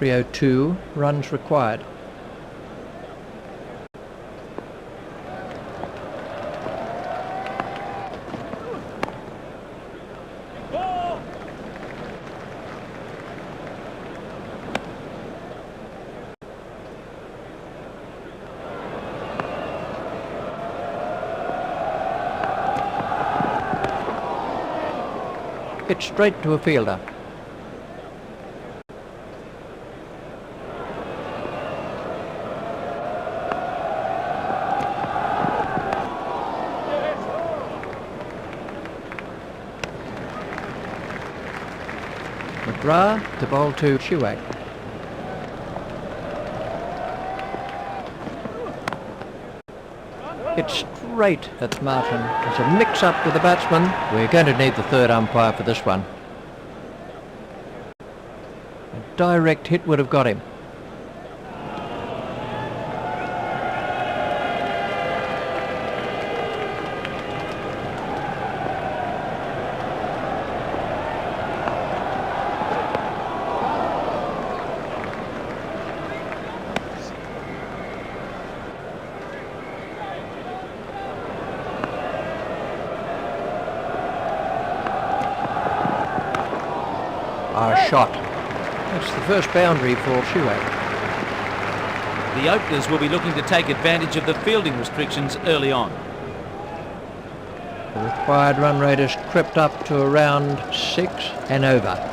302 runs required. Hit straight to a fielder. McGrath to bowl to Shuak. It's straight at Martin. It's a mix-up with the batsman. We're going to need the third umpire for this one. A direct hit would have got him. Shot. That's the first boundary for Shuak. The openers will be looking to take advantage of the fielding restrictions early on. The required run rate has crept up to around 6 and over.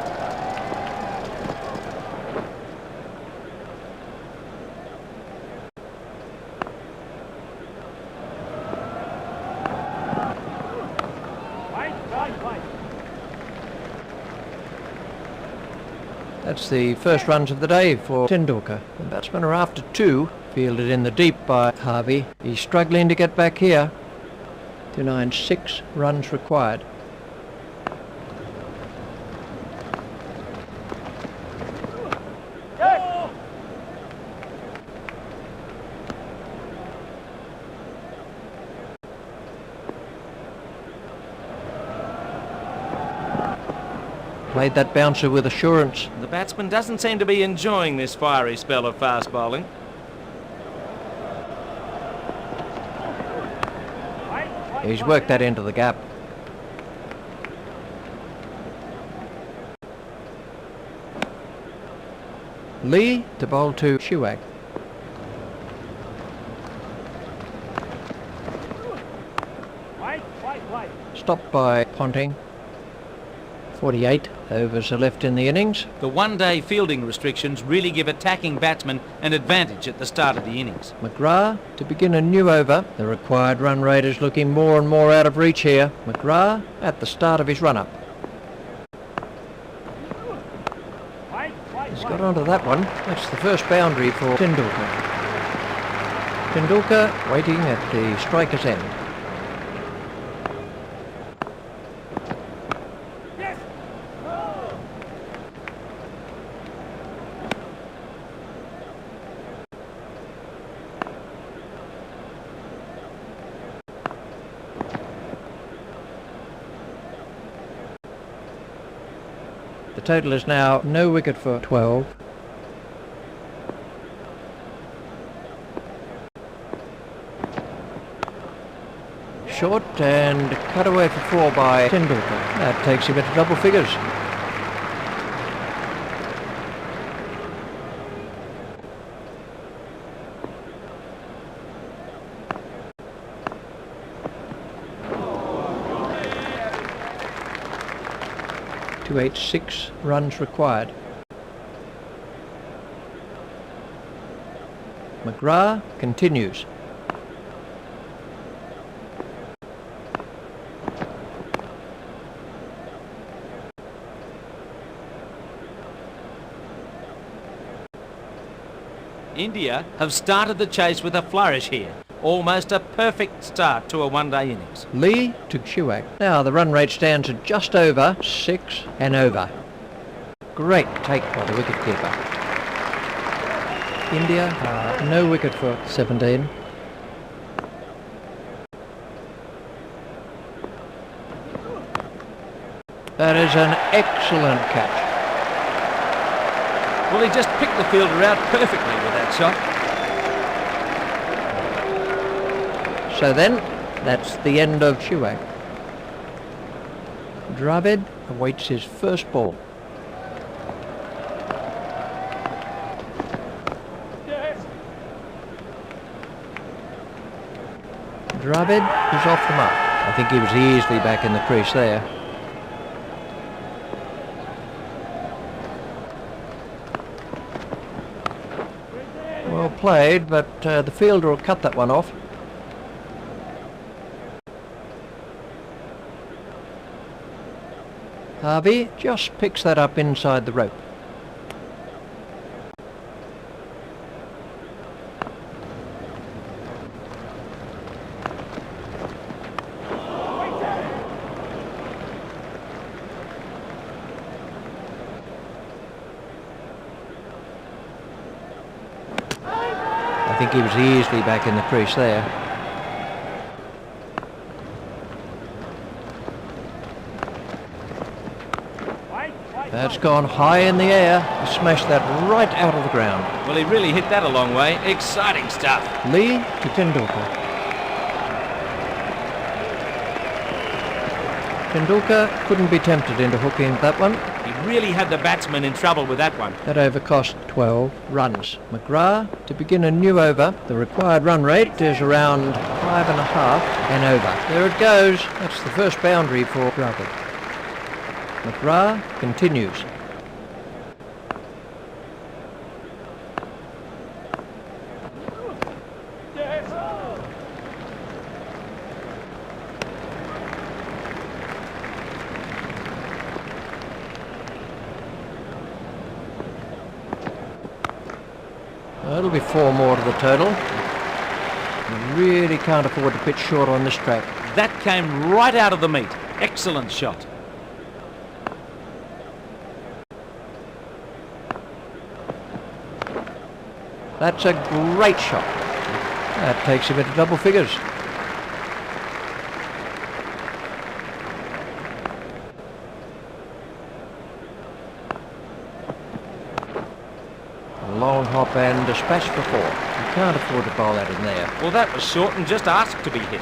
That's the first runs of the day for Tendulkar. The batsmen are after 2, fielded in the deep by Harvey. He's struggling to get back here. 296 runs required. Played that bouncer with assurance. The batsman doesn't seem to be enjoying this fiery spell of fast bowling. He's worked that into the gap. Lee to bowl to Shuak. Stopped by Ponting. 48 overs are left in the innings. The one-day fielding restrictions really give attacking batsmen an advantage at the start of the innings. McGrath to begin a new over. The required run rate is looking more and more out of reach here. McGrath at the start of his run-up. He's got onto that one. That's the first boundary for Tendulkar. Tendulkar waiting at the striker's end. The total is now no wicket for 12. Short and cut away for 4 by Tendulkar. That takes him into double figures. .286 runs required. McGrath continues. India have started the chase with a flourish here. Almost a perfect start to a one-day innings. Lee to Shuak. Now the run rate stands at just over 6 and over. Great take by the wicketkeeper. India no wicket for 17. That is an excellent catch. Well, he just picked the fielder out perfectly with that shot. So then, that's the end of Chewak. Dravid awaits his first ball. Dravid is off the mark. I think he was easily back in the crease there. Well played, but the fielder will cut that one off. Harvey just picks that up inside the rope. I think he was easily back in the crease there. That's gone high in the air. He smashed that right out of the ground. Well, he really hit that a long way. Exciting stuff. Lee to Tendulkar. Tendulkar couldn't be tempted into hooking that one. He really had the batsman in trouble with that one. That over cost 12 runs. McGrath to begin a new over. The required run rate is around 5.5 and over. There it goes. That's the first boundary for Dravid. McGrath continues. That'll be 4 more to the total. You really can't afford to pitch short on this track. That came right out of the meat. Excellent shot. That's a great shot. That takes him into double figures. A long hop and dispatch for 4. You can't afford to bowl that in there. Well, that was short and just asked to be hit.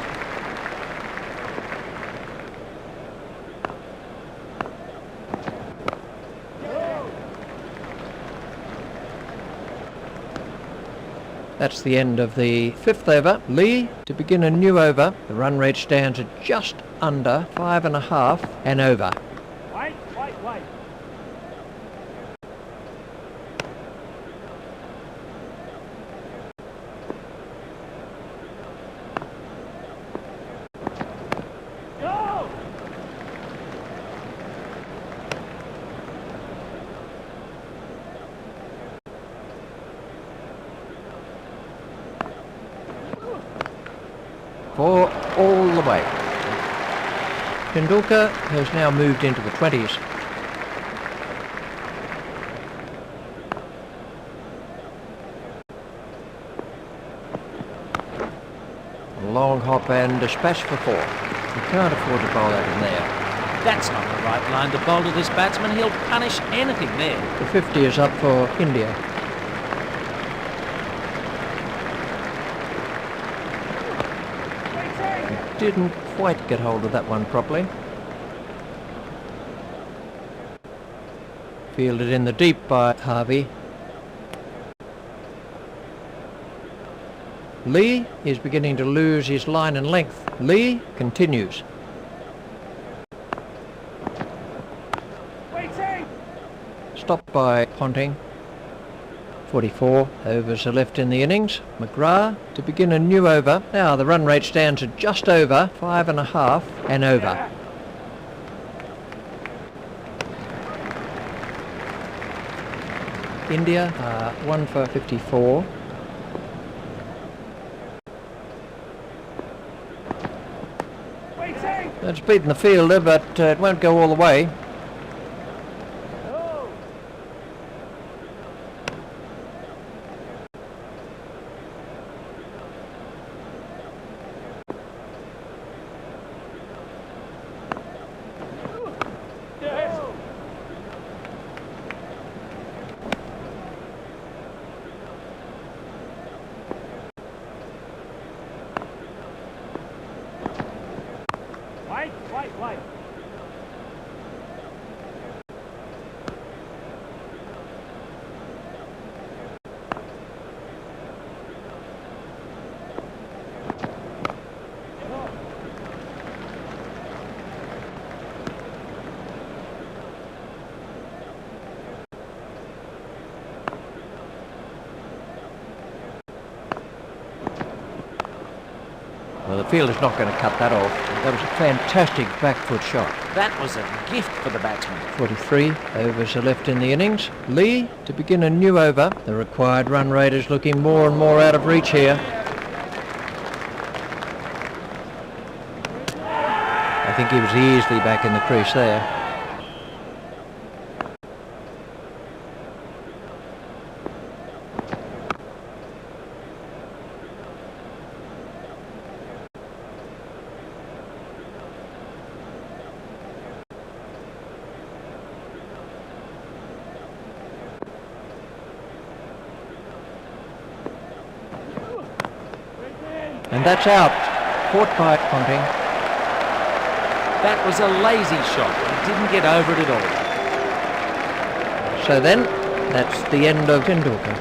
That's the end of the 5th over. Lee to begin a new over. The run rate stands at just under 5.5 and over. Wait. Go! For all the way. Tendulkar has now moved into the 20s. A long hop and dispatch for 4. You can't afford to bowl that in there. That's not the right line to bowl to this batsman. He'll punish anything there. The 50 is up for India. Didn't quite get hold of that one properly. Fielded in the deep by Harvey. Lee is beginning to lose his line and length. Lee continues. Stopped by Ponting. 44 overs are left in the innings. McGrath to begin a new over. Now the run rate stands at just over 5.5 and over. India are 1 for 54. That's beaten the fielder, but it won't go all the way. Well, the fielder's not going to cut that off. That was a fantastic back foot shot. That was a gift for the batsman. 43 overs are left in the innings. Lee to begin a new over. The required run rate is looking more and more out of reach here. I think he was easily back in the crease there. And that's out. Caught by Ponting. That was a lazy shot. He didn't get over it at all. So then, that's the end of Tendulkar.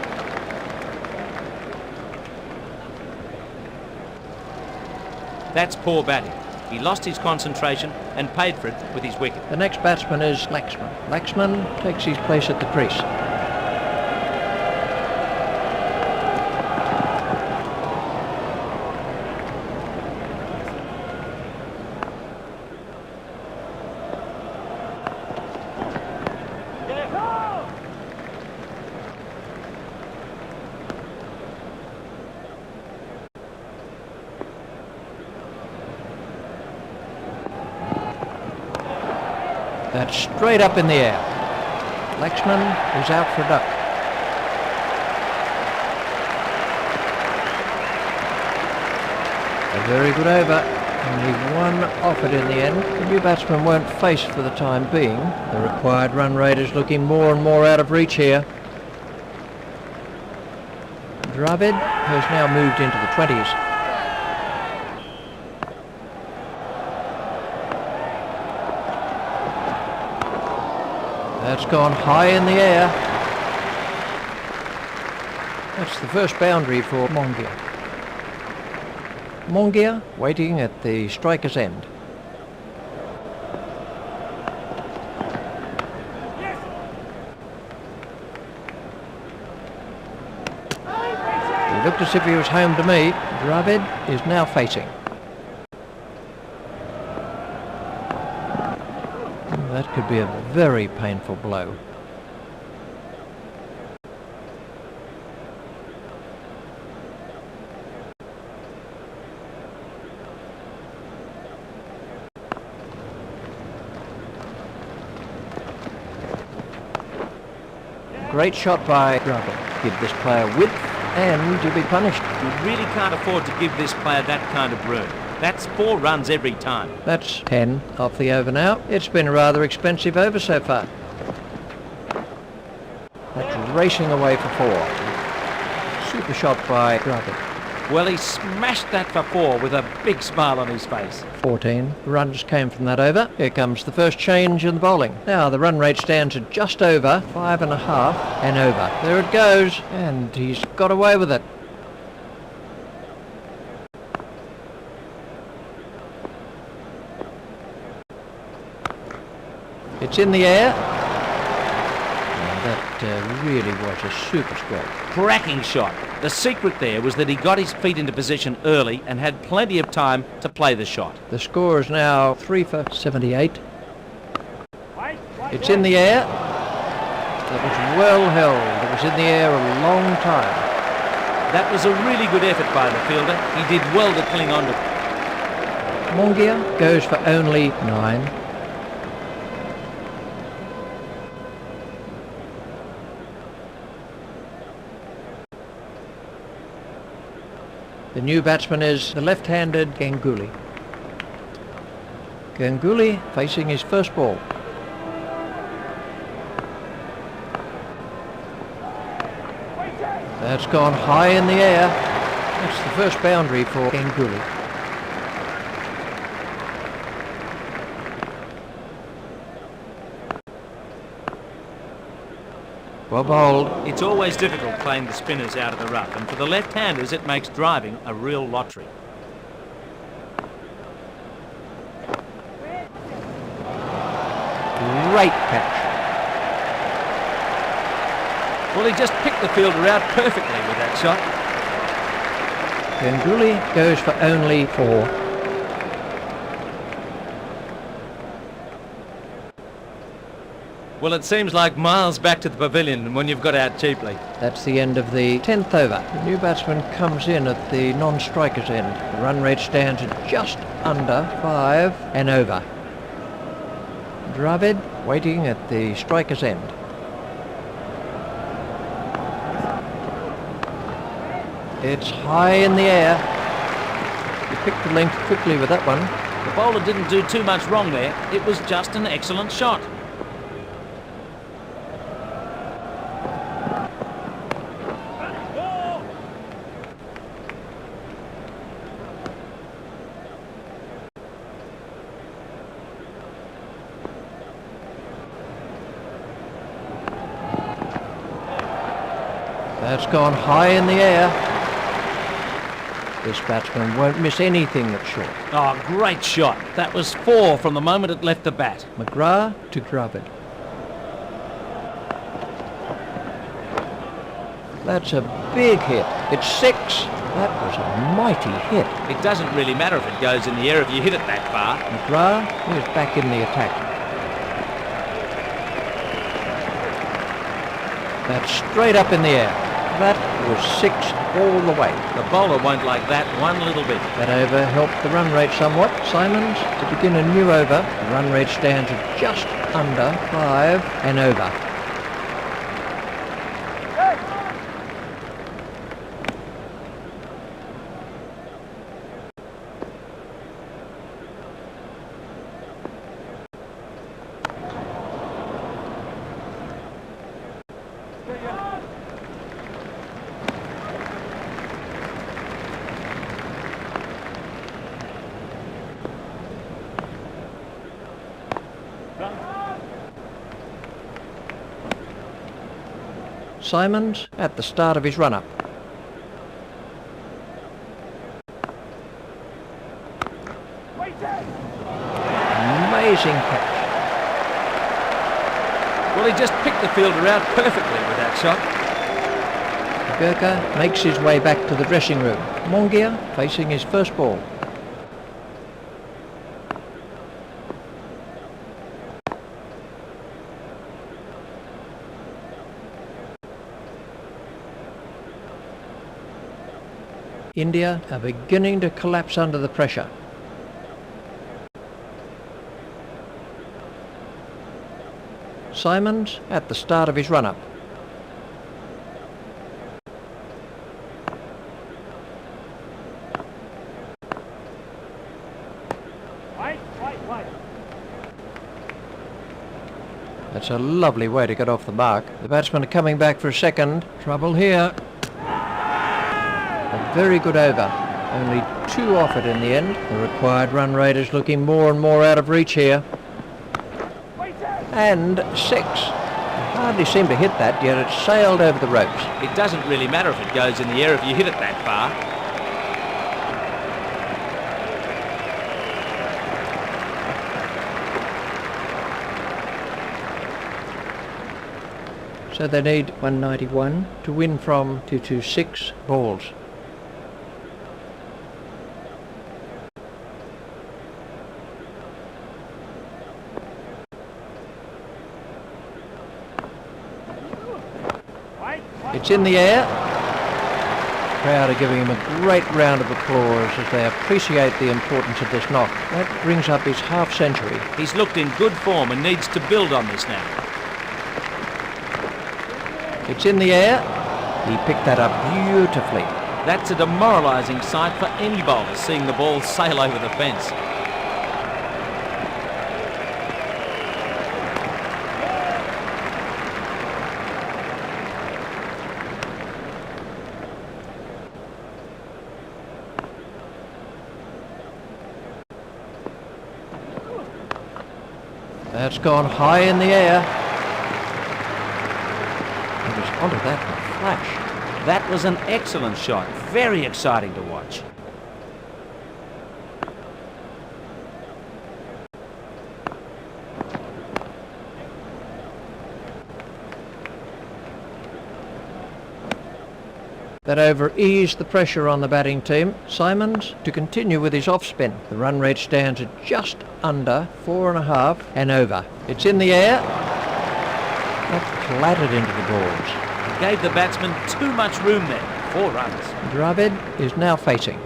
That's poor batting. He lost his concentration and paid for it with his wicket. The next batsman is Laxman. Laxman takes his place at the crease. That's straight up in the air. Laxman is out for a duck. A very good over. Only one off it in the end. The new batsmen won't face for the time being. The required run rate is looking more and more out of reach here. Dravid has now moved into the 20s. That's gone high in the air. That's the first boundary for Mongia. Mongia waiting at the striker's end. He looked as if he was home to me. Dravid is now facing. That could be a very painful blow. Great shot by Dravid. Give this player width and you'll be punished. You really can't afford to give this player that kind of room. That's 4 runs every time. That's 10 off the over now. It's been a rather expensive over so far. That's racing away for 4. Super shot by Dravid. Well, he smashed that for 4 with a big smile on his face. 14 runs came from that over. Here comes the first change in the bowling. Now the run rate stands at just over 5.5 and over. There it goes, and he's got away with it. It's in the air. That really was a super stroke. Cracking shot. The secret there was that he got his feet into position early and had plenty of time to play the shot. The score is now 3 for 78. It's in the air. That was well held. It was in the air a long time. That was a really good effort by the fielder. He did well to cling on to it. Mongia goes for only 9. The new batsman is the left-handed Ganguly. Ganguly facing his first ball. That's gone high in the air. That's the first boundary for Ganguly. Well bowled. It's always difficult playing the spinners out of the rough, and for the left-handers it makes driving a real lottery. Great catch. Well, he just picked the fielder out perfectly with that shot. Ganguly goes for only 4. Well, it seems like miles back to the pavilion when you've got out cheaply. That's the end of the 10th over. The new batsman comes in at the non-striker's end. The run rate stands at just under 5 and over. Dravid waiting at the striker's end. It's high in the air. He picked the length quickly with that one. The bowler didn't do too much wrong there. It was just an excellent shot. That's gone high in the air. This batsman won't miss anything that's short. Oh, great shot. That was 4 from the moment it left the bat. McGrath to Dravid. That's a big hit. It's 6. That was a mighty hit. It doesn't really matter if it goes in the air if you hit it that far. McGrath is back in the attack. That's straight up in the air. That was 6 all the way. The bowler won't like that one little bit. That over helped the run rate somewhat. Simons to begin a new over. The run rate stands at just under 5 and over. Simons at the start of his run-up. Amazing catch. Well, he just picked the fielder out perfectly with that shot. Gurkha makes his way back to the dressing room. Mongia facing his first ball. India are beginning to collapse under the pressure. Simons at the start of his run-up. That's a lovely way to get off the mark. The batsmen are coming back for a second. Trouble here. A very good over. Only 2 off it in the end. The required run rate is looking more and more out of reach here. And 6. You hardly seem to hit that, yet it sailed over the ropes. It doesn't really matter if it goes in the air if you hit it that far. So they need 191 to win from 226 balls. It's in the air. The crowd are giving him a great round of applause as they appreciate the importance of this knock. That brings up his half-century. He's looked in good form and needs to build on this now. It's in the air. He picked that up beautifully. That's a demoralising sight for any bowler, seeing the ball sail over the fence. That's gone high in the air. He was onto that in a flash. That was an excellent shot. Very exciting to watch. That over eased the pressure on the batting team. Simons to continue with his off-spin. The run rate stands at just under 4.5 and over. It's in the air. Not clattered into the balls. Gave the batsman too much room there. 4 runs. Dravid is now facing.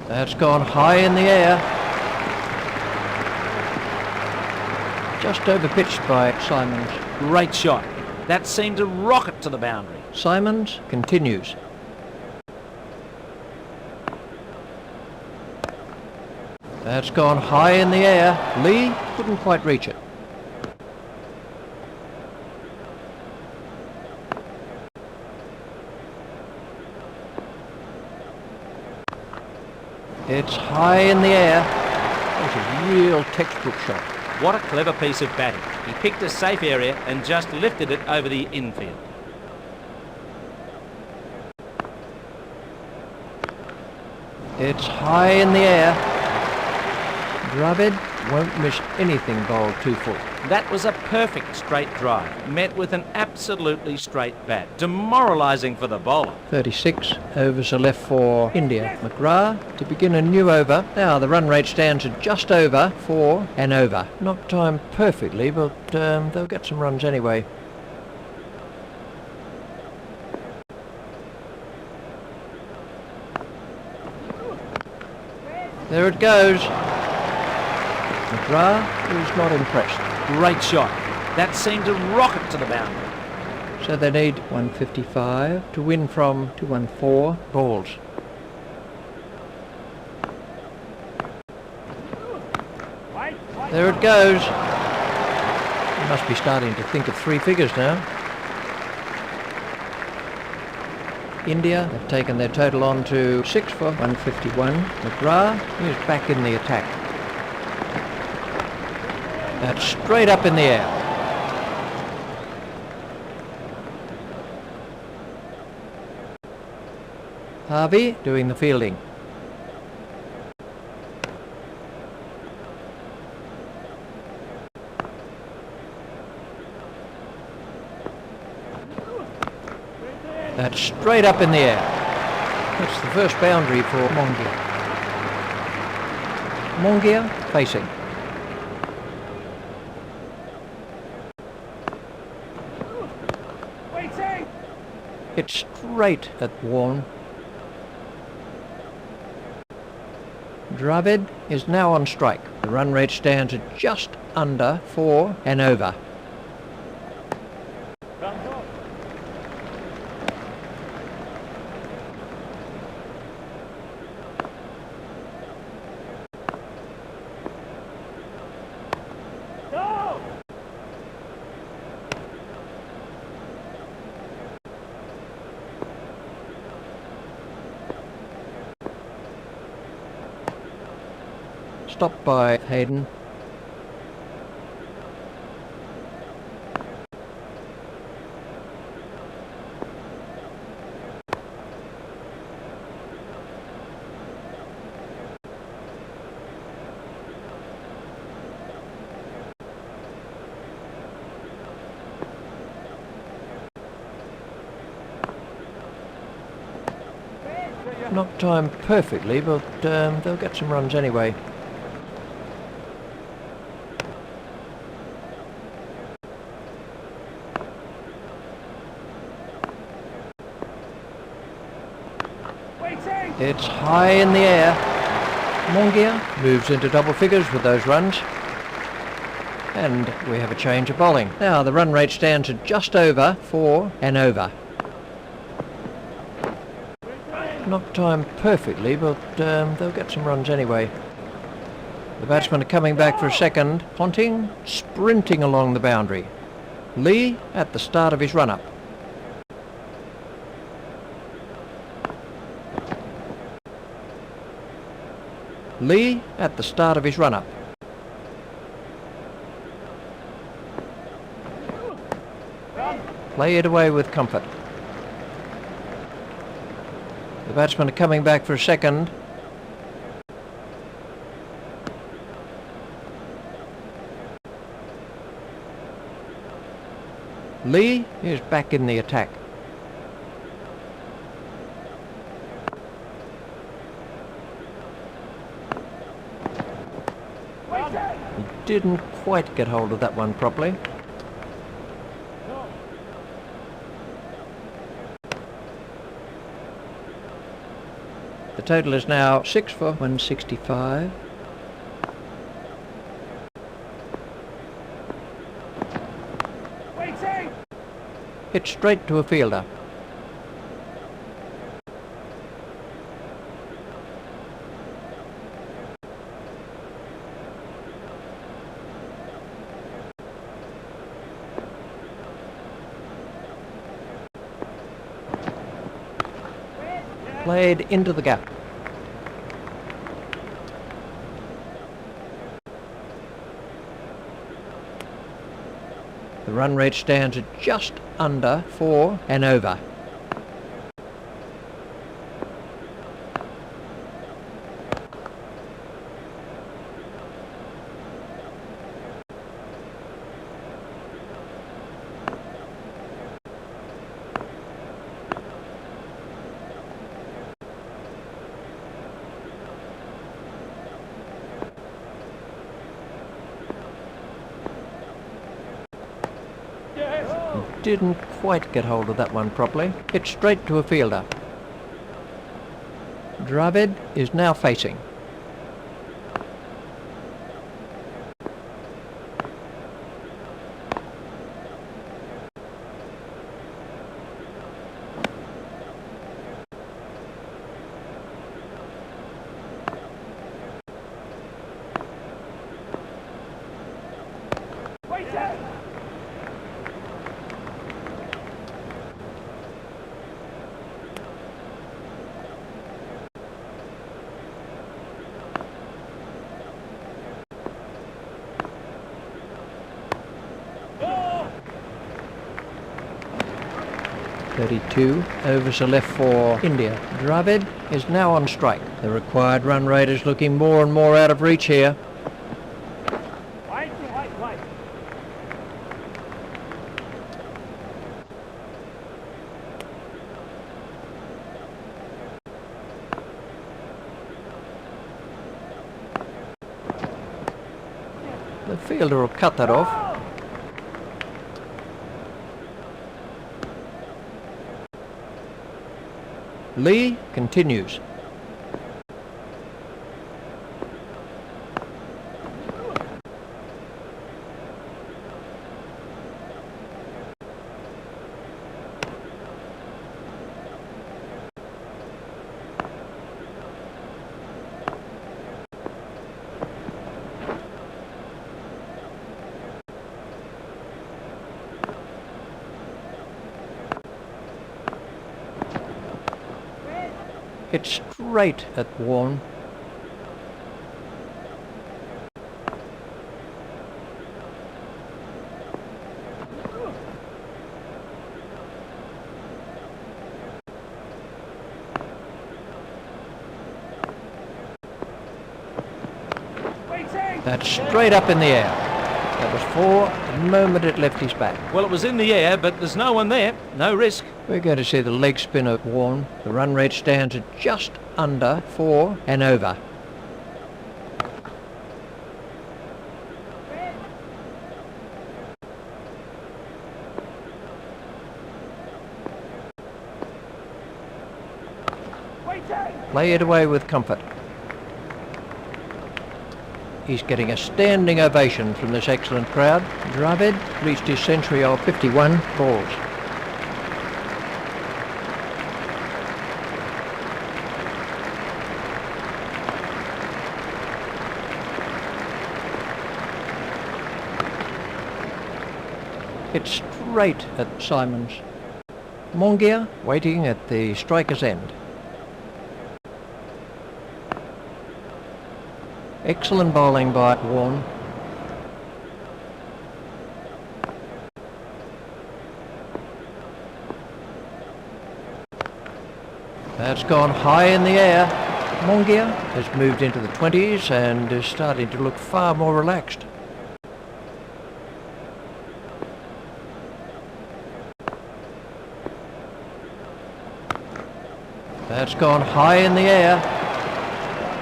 That's gone high in the air. Just over-pitched by Simons. Great shot. That seemed to rocket to the boundary. Simons continues. That's gone high in the air. Lee couldn't quite reach it. It's high in the air. That's a real textbook shot. What a clever piece of batting. He picked a safe area and just lifted it over the infield. It's high in the air. Dravid won't miss anything bowled 2 full. That was a perfect straight drive, met with an absolutely straight bat. Demoralising for the bowler. 36 overs are left for India. McGrath to begin a new over. Now the run rate stands at just over 4 and over. Not timed perfectly, but they'll get some runs anyway. There it goes. McGrath is not impressed. Great shot. That seemed to rocket to the boundary. So they need 155 to win from 214 balls. There it goes. He must be starting to think of 3 figures now. India have taken their total on to 6 for 151. McGrath is back in the attack. That's straight up in the air. Harvey doing the fielding. That's straight up in the air. That's the first boundary for Mongia. Mongia facing. It's straight at Warren. Dravid is now on strike. The run rate stands at just under 4 and over. Stopped by Hayden. Not timed perfectly, but they'll get some runs anyway. It's high in the air. Mongia moves into double figures with those runs. And we have a change of bowling. Now the run rate stands at just over 4 and over. Not timed perfectly, but they'll get some runs anyway. The batsmen are coming back for a second. Ponting sprinting along the boundary. Lee at the start of his run-up. Lee at the start of his run-up. Play it away with comfort. The batsmen are coming back for a second. Lee is back in the attack. He didn't quite get hold of that one properly. The total is now 6 for 165. Hit straight to a fielder. Played into the gap. The run rate stands at just under 4 and over. Didn't quite get hold of that one properly. Hit straight to a fielder. Dravid is now facing. .32 overs are left for India. Dravid is now on strike. The required run rate is looking more and more out of reach here. The fielder will cut that off. Lee continues. Hit straight at Warren. That's straight up in the air. That was 4 the moment it left his bat. Well, it was in the air, but there's no one there. No risk. We're going to see the leg spinner Warren. The run rate stands at just under 4 and over. Play it away with comfort. He's getting a standing ovation from this excellent crowd. Dravid reached his century of 51 balls. Hit straight at Simons. Mongia waiting at the striker's end. Excellent bowling by Warren. That's gone high in the air. Mongia has moved into the 20s and is starting to look far more relaxed. That's gone high in the air.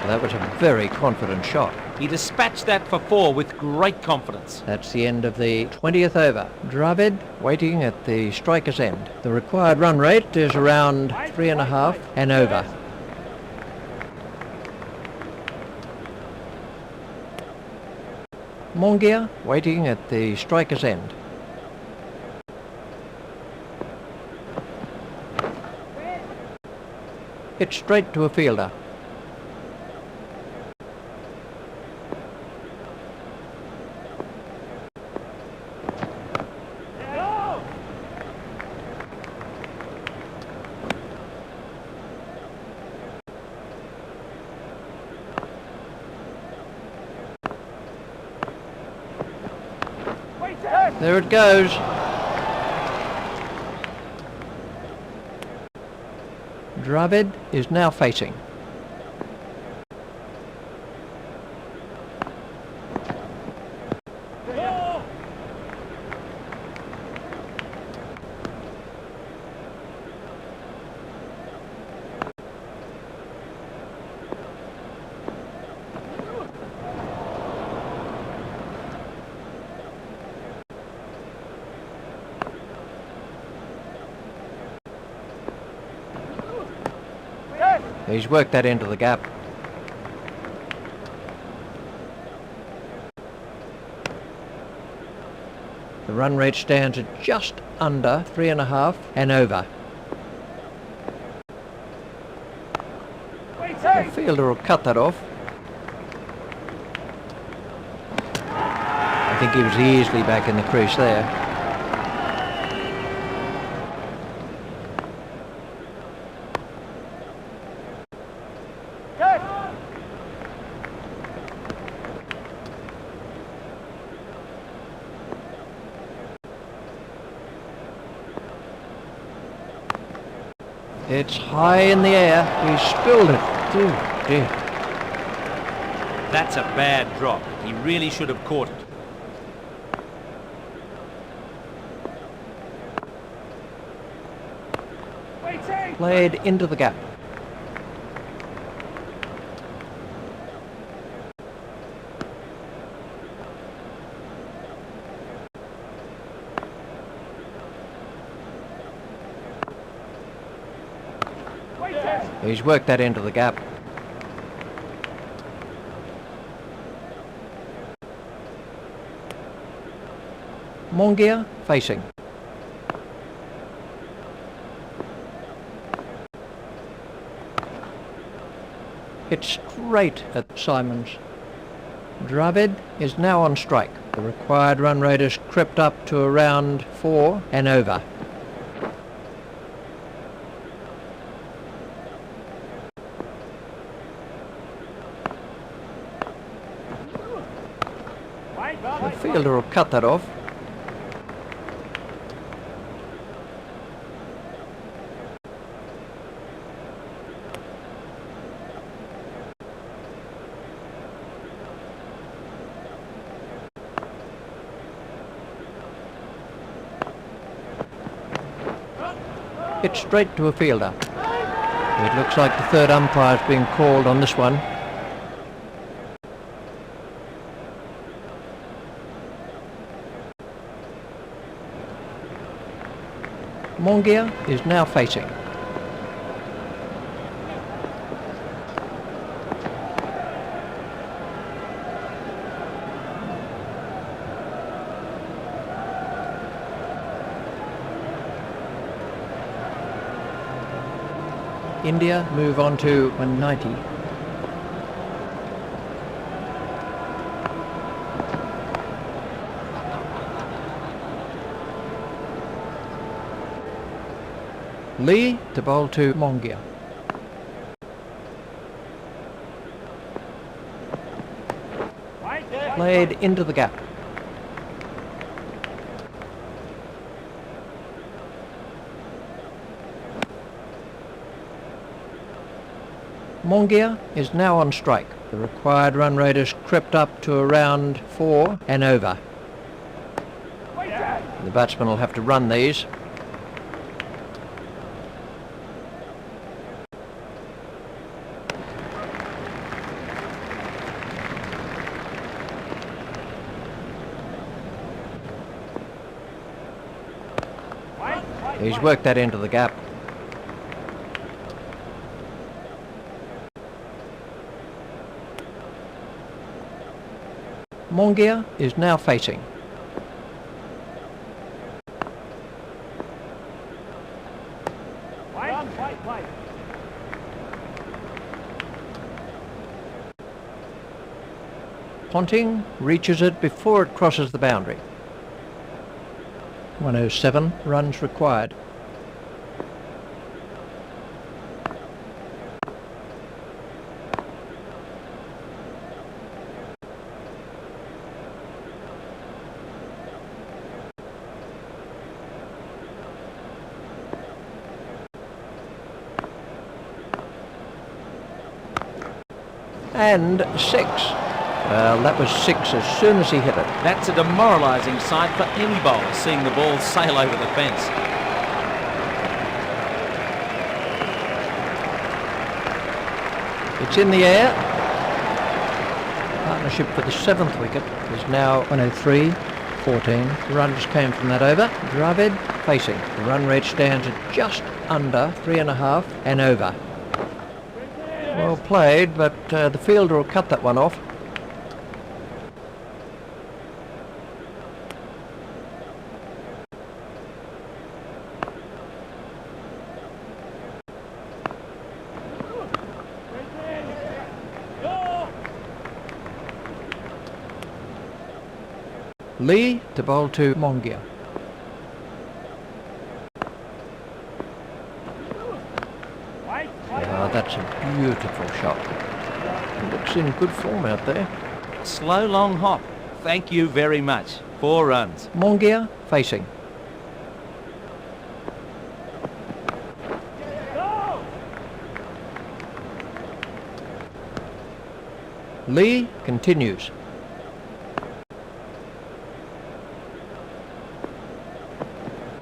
That was a very confident shot. He dispatched that for 4 with great confidence. That's the end of the 20th over. Dravid waiting at the striker's end. The required run rate is around 3.5 and over. Mongia waiting at the striker's end. Hit straight to a fielder. There it goes. Dravid is now facing. He's worked that into the gap. The run rate stands at just under 3.5 and over. The fielder will cut that off. I think he was easily back in the crease there. It's high in the air. He spilled it. Oh dear. That's a bad drop. He really should have caught it. Played into the gap. He's worked that into the gap. Mongia facing. Hit straight at Simons. Dravid is now on strike. The required run rate has crept up to around 4 and over. The fielder will cut that off. Hit straight to a fielder. It looks like the third umpire's being called on this one. Mongia is now facing. India move on to 190. Lee to bowl to Mongia. Played into the gap. Mongia is now on strike. The required run rate has crept up to around 4 and over. The batsman will have to run these. He's worked that into the gap. Mongia is now facing. Ponting reaches it before it crosses the boundary. 107 runs required. And 6. Well, that was 6 as soon as he hit it. That's a demoralising sight for any bowler, seeing the ball sail over the fence. It's in the air. Partnership for the 7th wicket is now 103. 14 runs came from that over. Dravid facing. The run rate stands at just under 3.5 and over. Well played, but the fielder will cut that one off. Lee to bowl to Mongia. Oh, that's a beautiful shot. He looks in good form out there. Slow long hop. Thank you very much. 4 runs. Mongia facing. Lee continues.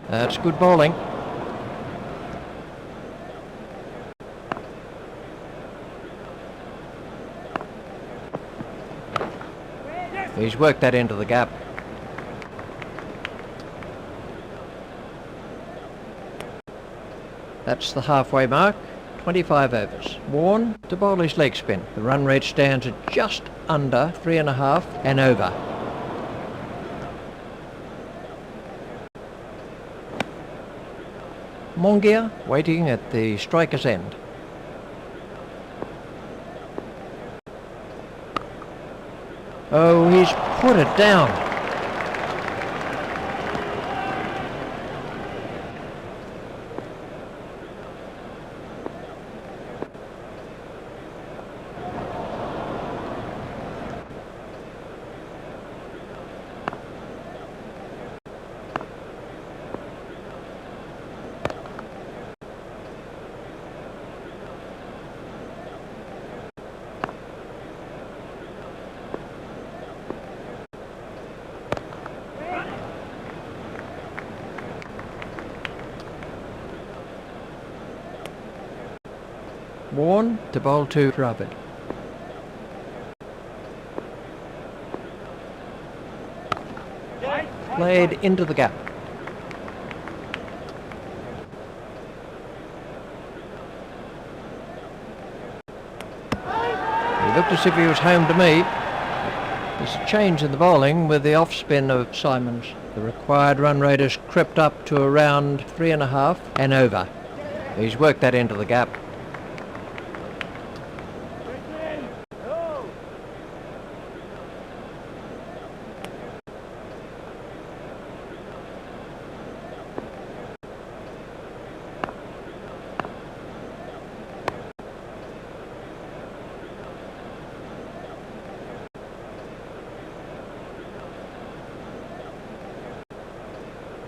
That's good bowling. He's worked that into the gap. That's the halfway mark. 25 overs. Warren to bowl his leg spin. The run rate stands at just under 3.5 and over. Mongia waiting at the striker's end. Oh, he's put it down. Warren to bowl to Dravid. Played into the gap. He looked as if he was home to me. There's a change in the bowling with the off-spin of Simons. The required run rate has crept up to around 3.5 and over. He's worked that into the gap.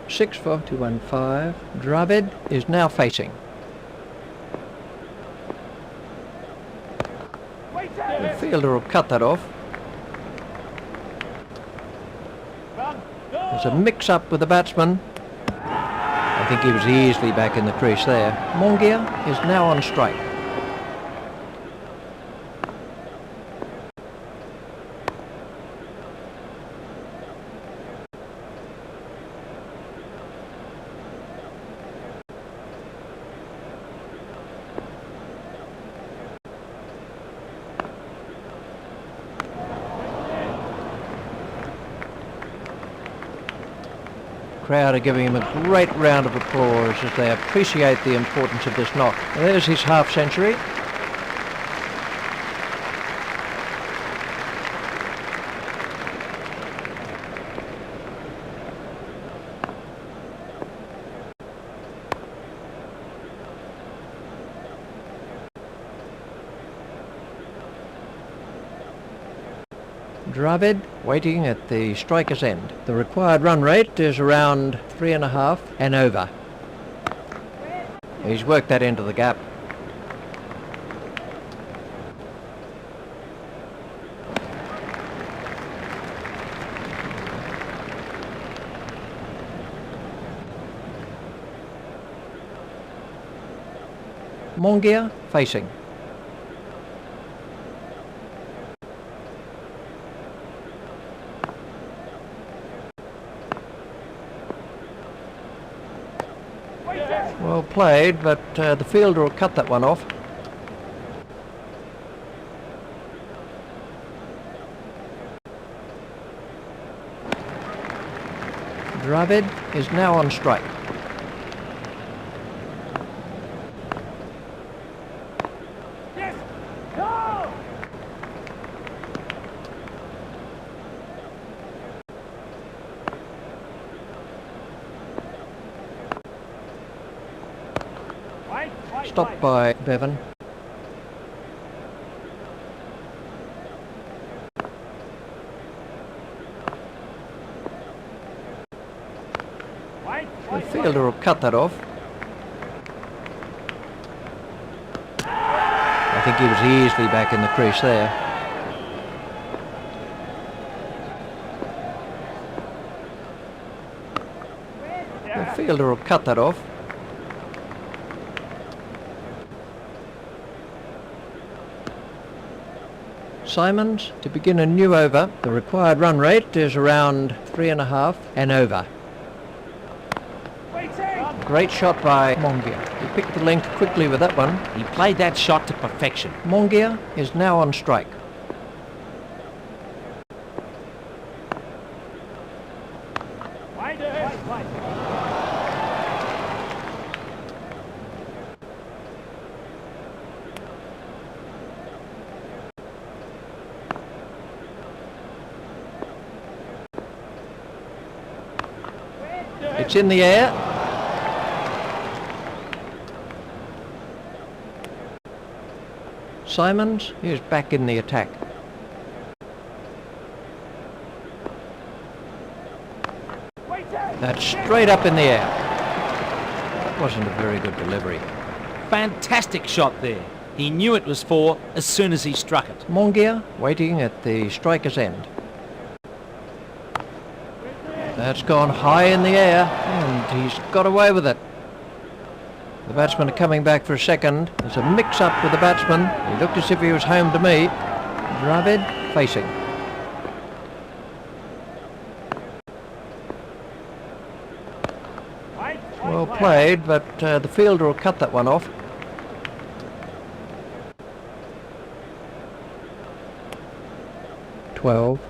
Six for 215. Dravid is now facing. fielder will cut that off. There's a mix-up with the batsman. I think he was easily back in the crease there. Mongia is now on strike. Crowd are giving him a great round of applause as they appreciate the importance of this knock. There's his half century. Dravid waiting at the striker's end. The required run rate is around 3.5 and over. He's worked that into the gap. Mongia facing. Well played, but the fielder will cut that one off. Dravid is now on strike. Stopped by Bevan. The fielder will cut that off. I think he was easily back in the crease there. The fielder will cut that off. Simons to begin a new over. The required run rate is around 3.5 and over. Great shot by Mongia. He picked the length quickly with that one. He played that shot to perfection. Mongia is now on strike. It's in the air. Simons is back in the attack. That's straight up in the air. That wasn't a very good delivery. Fantastic shot there. He knew it was four as soon as he struck it. Mongia waiting at the striker's end. That's gone high in the air and he's got away with it. The batsmen are coming back for a second. There's a mix-up with the batsman. He looked as if he was home to me. Dravid facing. Well played, but the fielder will cut that one off.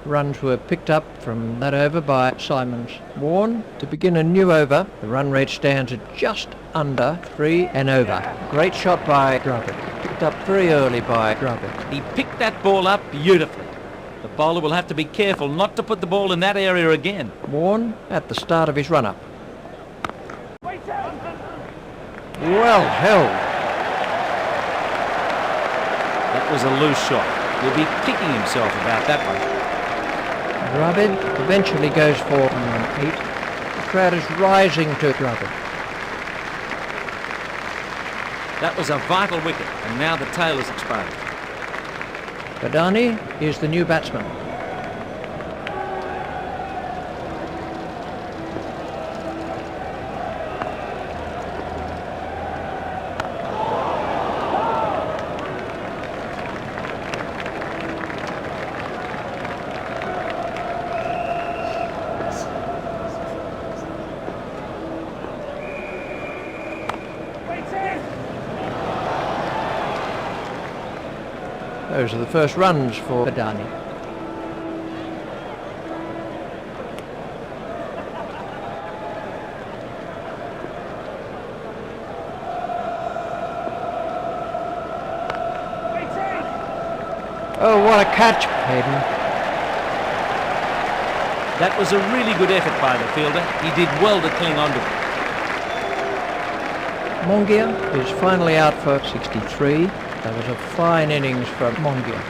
Runs were picked up from that over by Simons. Warren to begin a new over. The run rate stands at just under 3 and over. Great shot by Dravid. Picked up very early by Dravid. He picked that ball up beautifully. The bowler will have to be careful not to put the ball in that area again. Warren at the start of his run-up. Well held. That was a loose shot. He'll be kicking himself about that one. Dravid eventually goes for 8. The crowd is rising to Dravid. That was a vital wicket, and now the tail is exposed. Badani is the new batsman. Those are the first runs for Badani. Oh, what a catch, Hayden. That was a really good effort by the fielder. He did well to cling on to it. Mongia is finally out for 63. That was a fine innings from Mongia.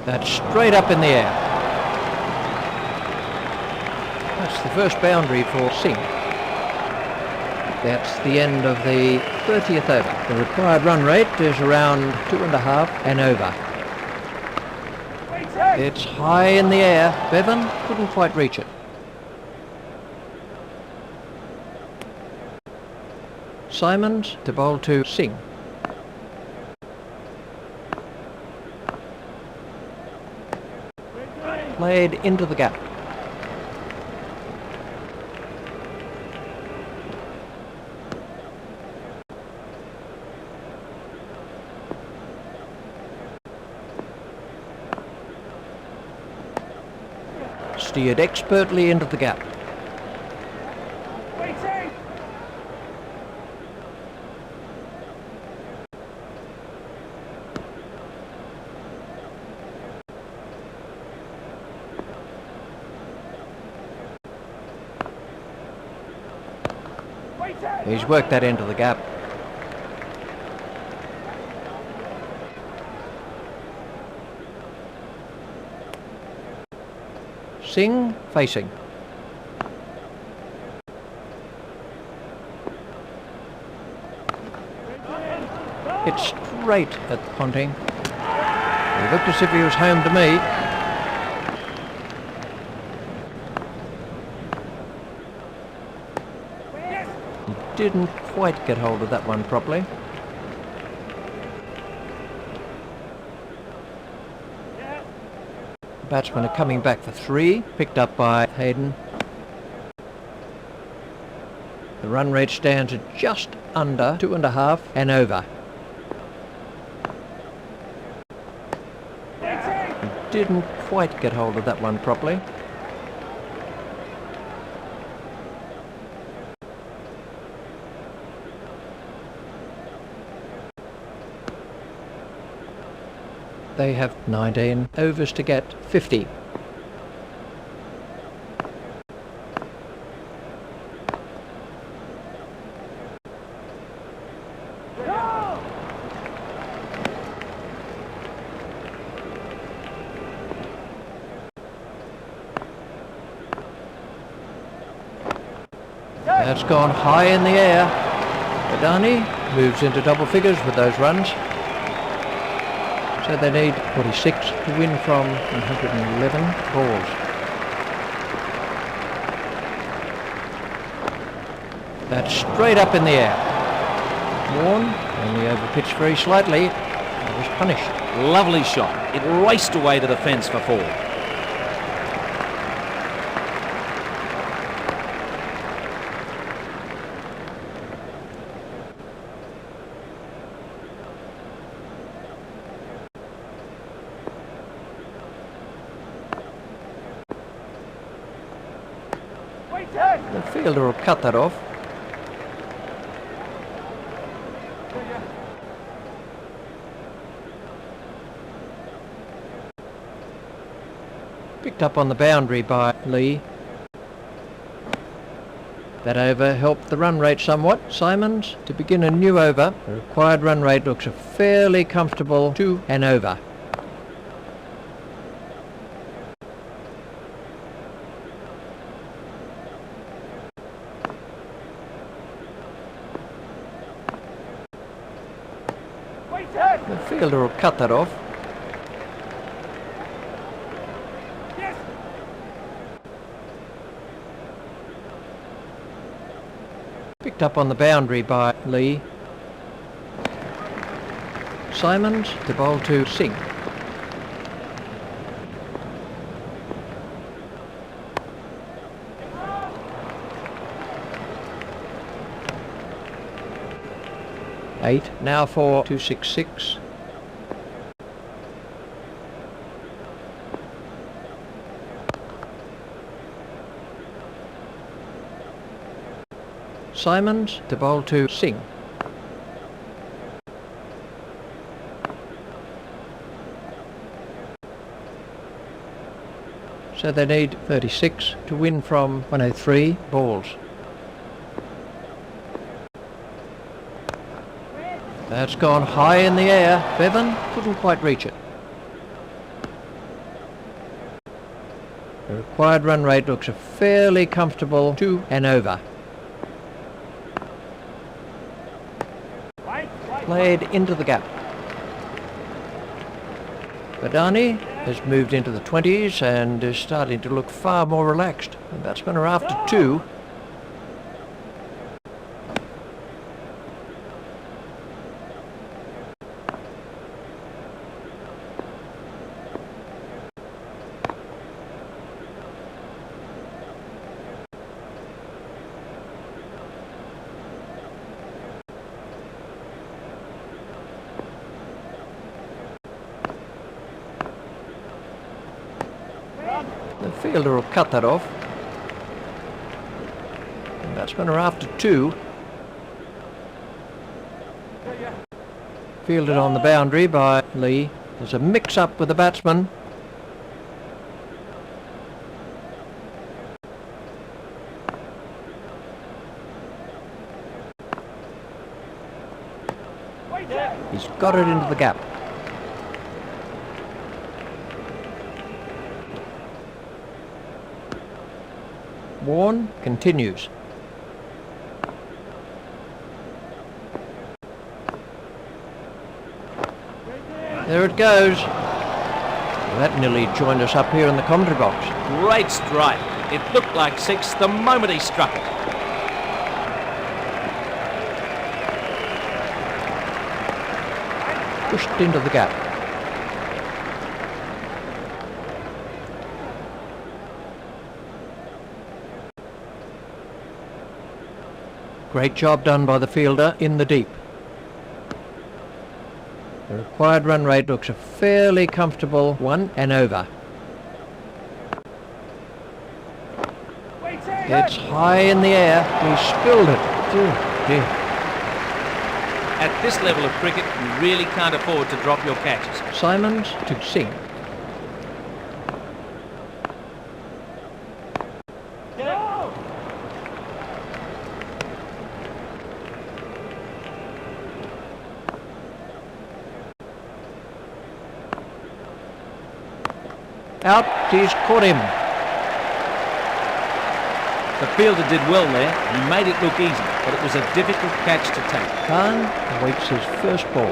That's straight up in the air. That's the first boundary for Singh. That's the end of the 30th over. The required run rate is around 2.5 and over. It's high in the air. Bevan couldn't quite reach it. Simons to bowl to Singh. Played into the gap. Steered expertly into the gap. He's worked that into the gap. Singh facing. It's straight at Ponting. He looked as if he was home to me. Didn't quite get hold of that one properly. The batsmen are coming back for 3, picked up by Hayden. The run rate stands at just under 2.5 and over. Didn't quite get hold of that one properly. They have 19 overs to get 50. That's gone high in the air. Badani moves into double figures with those runs. So they need 46 to win from 111 balls. That's straight up in the air. Warren only overpitched very slightly. He was punished. Lovely shot. It raced away to the fence for 4. The fielder will cut that off. Picked up on the boundary by Lee. That over helped the run rate somewhat. Simons to begin a new over. The required run rate looks a fairly comfortable 2 and over. The fielder will cut that off. Picked up on the boundary by Lee. Simons to bowl to Singh. Eight, now for 266. Simons to bowl to Singh. So they need 36 to win from 103 balls. That's gone high in the air. Bevan couldn't quite reach it. The required run rate looks a fairly comfortable 2 and over. Played into the gap. Badani has moved into the 20s and is starting to look far more relaxed. The batsmen are after 2. The fielder will cut that off. The batsmen are after 2. Fielded on the boundary by Lee. There's a mix-up with the batsman. He's got it into the gap. Warne continues. There it goes. Well, that nearly joined us up here in the commentary box. Great strike. It looked like 6 the moment he struck it. Pushed into the gap. Great job done by the fielder in the deep. The required run rate looks a fairly comfortable 1 and over. It's high in the air. He spilled it. Oh dear. At this level of cricket, you really can't afford to drop your catches. Simons to Singh. Out, he's caught him. The fielder did well there. He made it look easy, but it was a difficult catch to take. Khan awaits his first ball.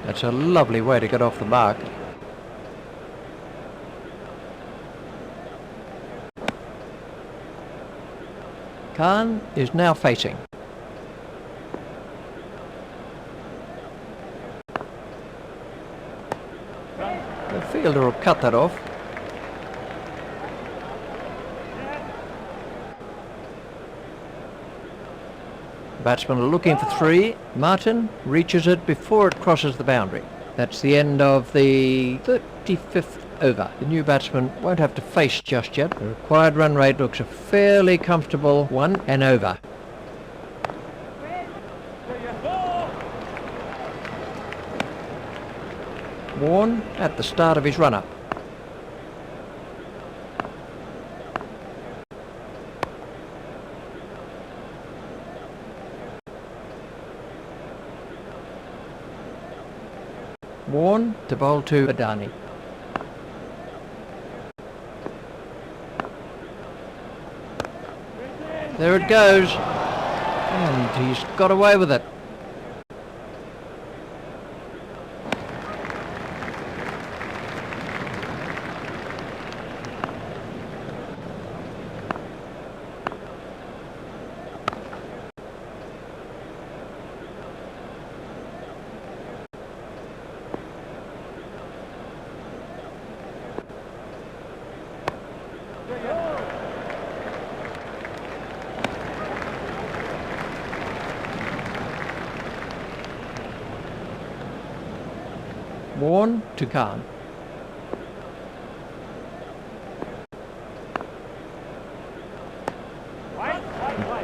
That's a lovely way to get off the mark. Khan is now facing. The fielder will cut that off. Batsmen are looking for 3. Martin reaches it before it crosses the boundary. That's the end of the 35th over. The new batsman won't have to face just yet. The required run rate looks a fairly comfortable 1 and over. Warne at the start of his run-up. Warren to bowl to Adani. There it goes. And he's got away with it. Warren to Khan.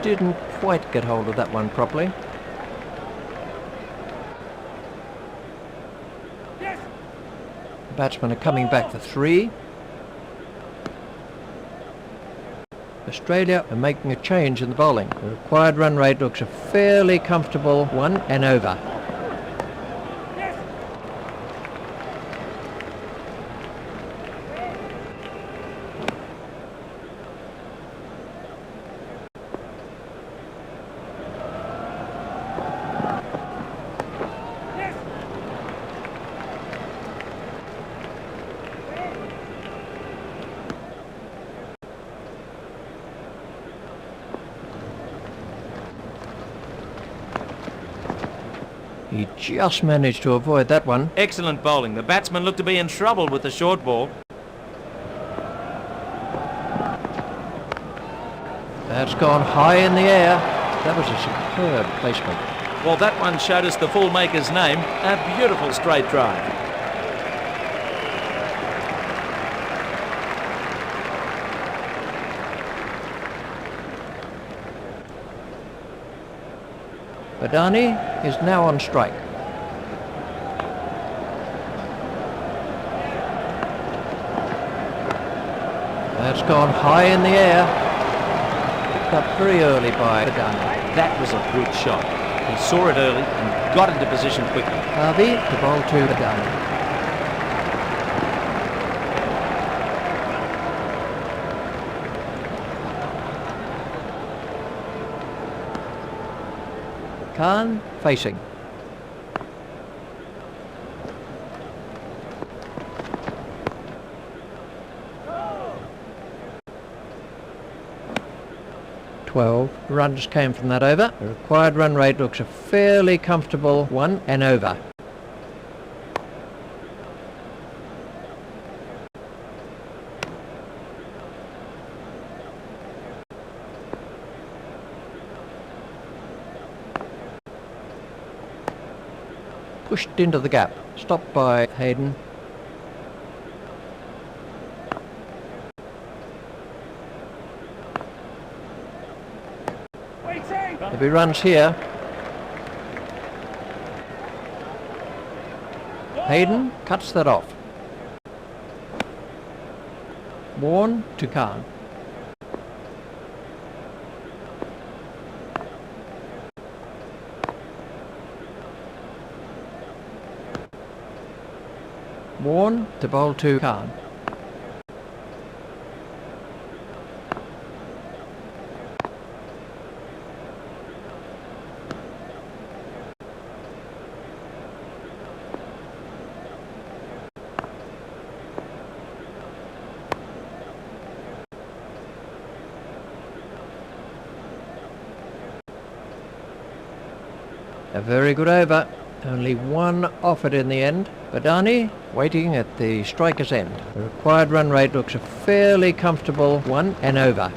Didn't quite get hold of that one properly. The batsmen are coming back for 3. Australia are making a change in the bowling. The required run rate looks a fairly comfortable 1 and over. He just managed to avoid that one. Excellent bowling. The batsman looked to be in trouble with the short ball. That's gone high in the air. That was a superb placement. Well, that one showed us the full maker's name. A beautiful straight drive. Adani is now on strike. That's gone high in the air. Picked up very early by Adani. That was a good shot. He saw it early and got into position quickly. Harvey to bowl to Adani. Khan facing. Twelve runs came from that over. The required run rate looks a fairly comfortable 1 and over. Pushed into the gap. Stopped by Hayden. There'll be runs here. Hayden cuts that off. Warren to Khan. Warren to bowl to Khan. A very good over. Only one offered in the end. Adani waiting at the striker's end. The required run rate looks a fairly comfortable 1 and over.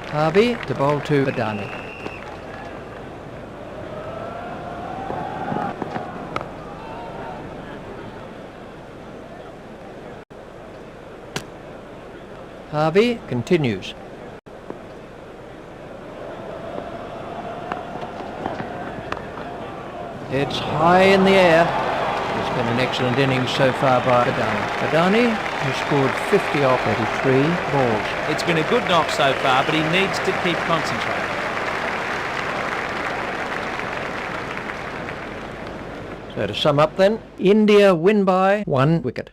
Harvey to bowl to Adani. Harvey continues. It's high in the air. It's been an excellent innings so far by Adani. Adani has scored 50 off 83 balls. It's been a good knock so far, but he needs to keep concentrating. So to sum up then, India win by 1 wicket.